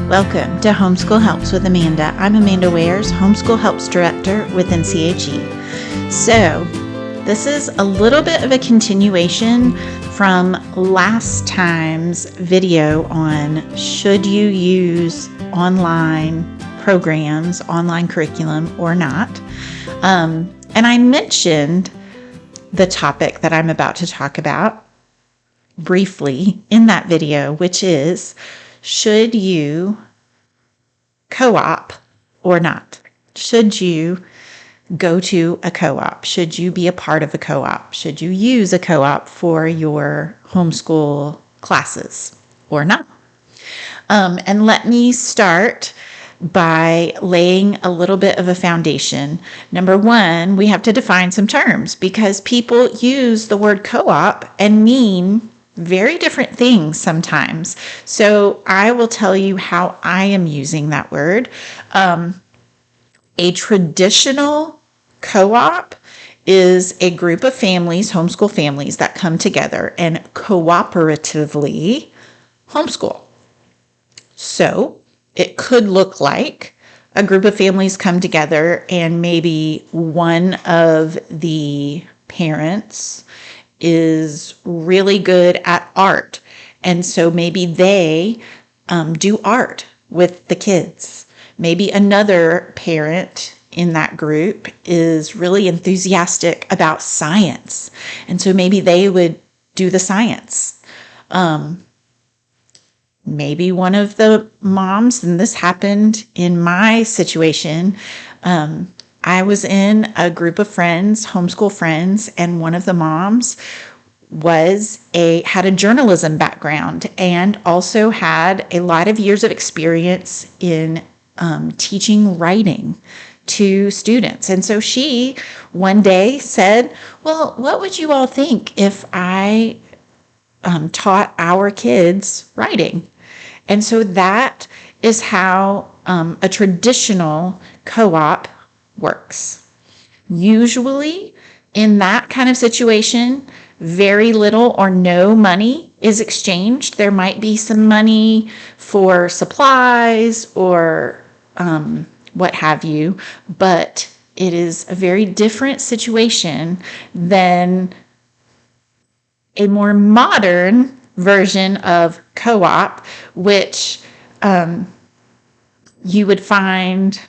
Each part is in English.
Welcome to Homeschool Helps with Amanda. I'm Amanda Wares, Homeschool Helps Director with NCHE. So, this is a little bit of a continuation from last time's video on should you use online programs, online curriculum or not. And I mentioned the topic that I'm about to talk about briefly in that video, which is should you co-op or not? Should you go to a co-op? Should you be a part of a co-op? Should you use a co-op for your homeschool classes or not? And let me start by laying a little bit of a foundation. Number one, we have to define some terms because people use the word co-op and mean very different things sometimes. So I will tell you how I am using that word. A traditional co-op is a group of families, homeschool families, that come together and cooperatively homeschool. So it could look like a group of families come together and maybe one of the parents is really good at art. And so maybe they do art with the kids. Maybe another parent in that group is really enthusiastic about science. And so maybe they would do the science. Maybe one of the moms, and this happened in my situation, I was in a group of friends, homeschool friends, and one of the moms had a journalism background and also had a lot of years of experience in teaching writing to students. And so she one day said, well, what would you all think if I taught our kids writing? And so that is how a traditional co-op works. Usually in that kind of situation, very little or no money is exchanged. There might be some money for supplies or what have you, but it is a very different situation than a more modern version of co-op, which you would find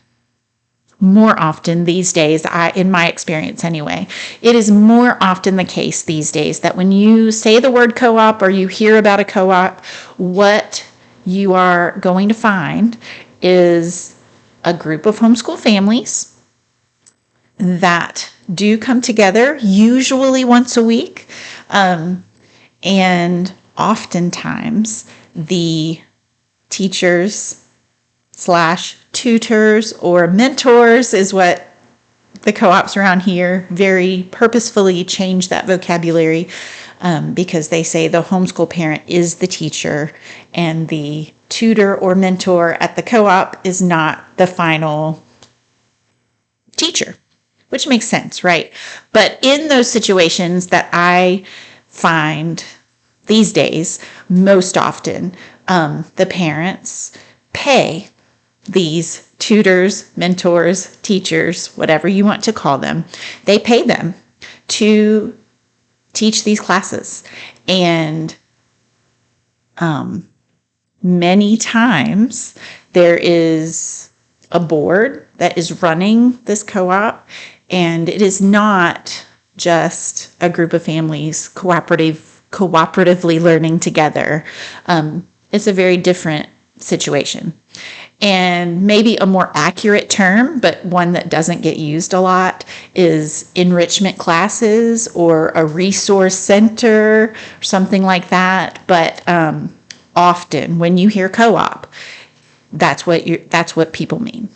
more often these days, in my experience anyway. It is more often the case these days that when you say the word co-op or you hear about a co-op, what you are going to find is a group of homeschool families that do come together, usually once a week, and oftentimes the teachers / tutors or mentors is what the co-ops around here very purposefully change that vocabulary because they say the homeschool parent is the teacher and the tutor or mentor at the co-op is not the final teacher, which makes sense, right? But in those situations that I find these days, most often, the parents pay these tutors, mentors, teachers, whatever you want to call them, they pay them to teach these classes. And many times there is a board that is running this co-op, and it is not just a group of families cooperatively learning together. It's a very different situation. And maybe a more accurate term, but one that doesn't get used a lot, is enrichment classes or a resource center or something like that. But often when you hear co-op, that's what people mean.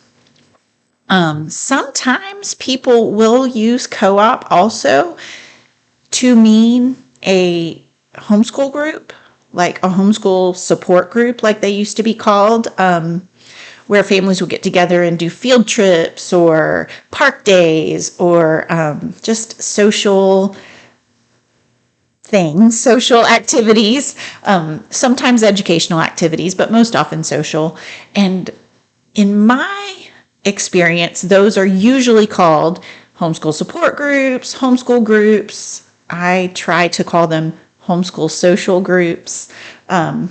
Sometimes people will use co-op also to mean a homeschool group, like a homeschool support group, like they used to be called, where families would get together and do field trips or park days or just social things, social activities, sometimes educational activities, but most often social. And in my experience, those are usually called homeschool support groups, homeschool groups. I try to call them homeschool social groups to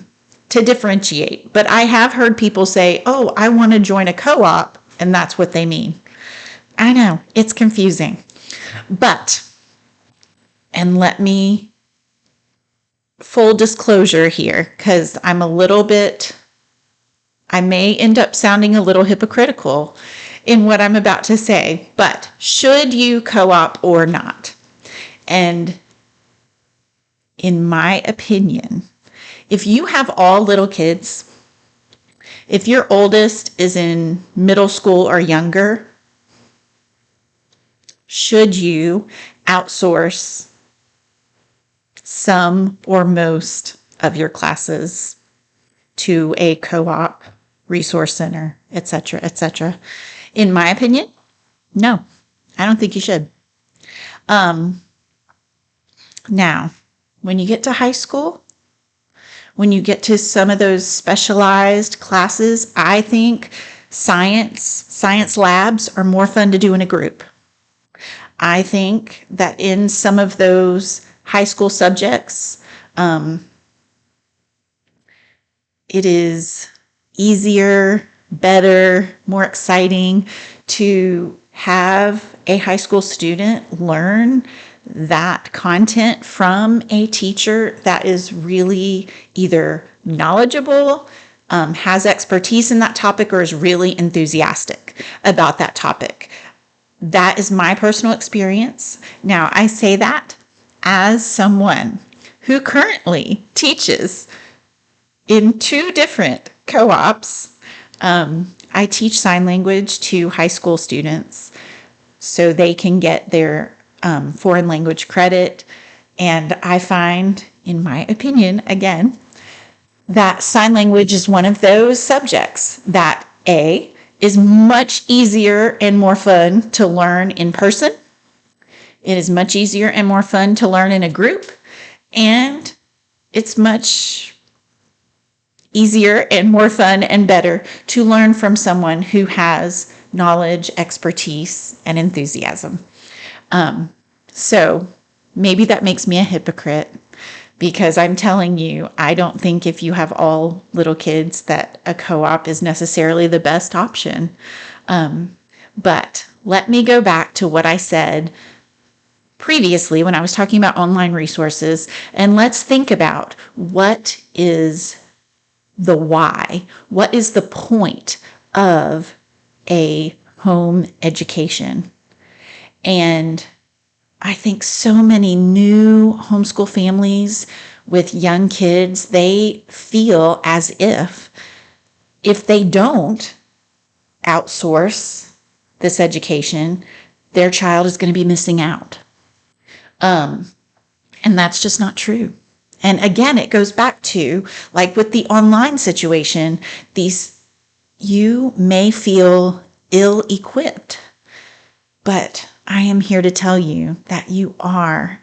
differentiate. But I have heard people say, oh, I want to join a co-op, and that's what they mean. I know, it's confusing. But, and let me, full disclosure here, because I may end up sounding a little hypocritical in what I'm about to say, but should you co-op or not? And in my opinion, if you have all little kids, if your oldest is in middle school or younger, should you outsource some or most of your classes to a co-op, resource center, etc., etc.? In my opinion, no, I don't think you should. Now, when you get to high school, when you get to some of those specialized classes, I think science labs are more fun to do in a group. I think that in some of those high school subjects, it is easier, better, more exciting to have a high school student learn that content from a teacher that is really either knowledgeable, has expertise in that topic, or is really enthusiastic about that topic. That is my personal experience. Now, I say that as someone who currently teaches in 2 different co-ops. I teach sign language to high school students so they can get their foreign language credit. And I find, in my opinion, again, that sign language is one of those subjects that is much easier and more fun to learn in person. It is much easier and more fun to learn in a group. And it's much easier and more fun and better to learn from someone who has knowledge, expertise, and enthusiasm. So maybe that makes me a hypocrite, because I'm telling you, I don't think if you have all little kids that a co-op is necessarily the best option. But let me go back to what I said previously when I was talking about online resources, and let's think about what is the why. What is the point of a home education? And I think so many new homeschool families with young kids, they feel as if they don't outsource this education, their child is going to be missing out. And that's just not true. And again, it goes back to, like with the online situation, you may feel ill-equipped, but I am here to tell you that you are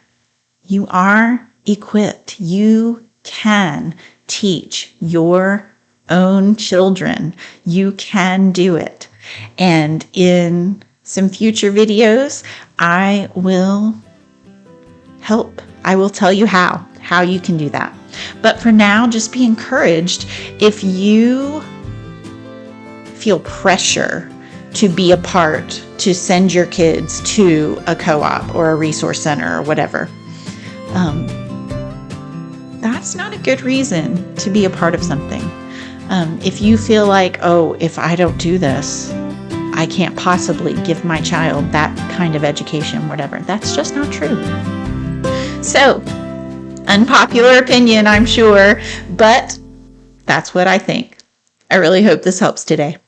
equipped. You can teach your own children. You can do it. And in some future videos, I will help. I will tell you how you can do that. But for now, just be encouraged. If you feel pressure to be a part, to send your kids to a co-op or a resource center or whatever, that's not a good reason to be a part of something. If you feel like, oh, if I don't do this, I can't possibly give my child that kind of education, whatever, that's just not true. So, unpopular opinion, I'm sure, but that's what I think. I really hope this helps today.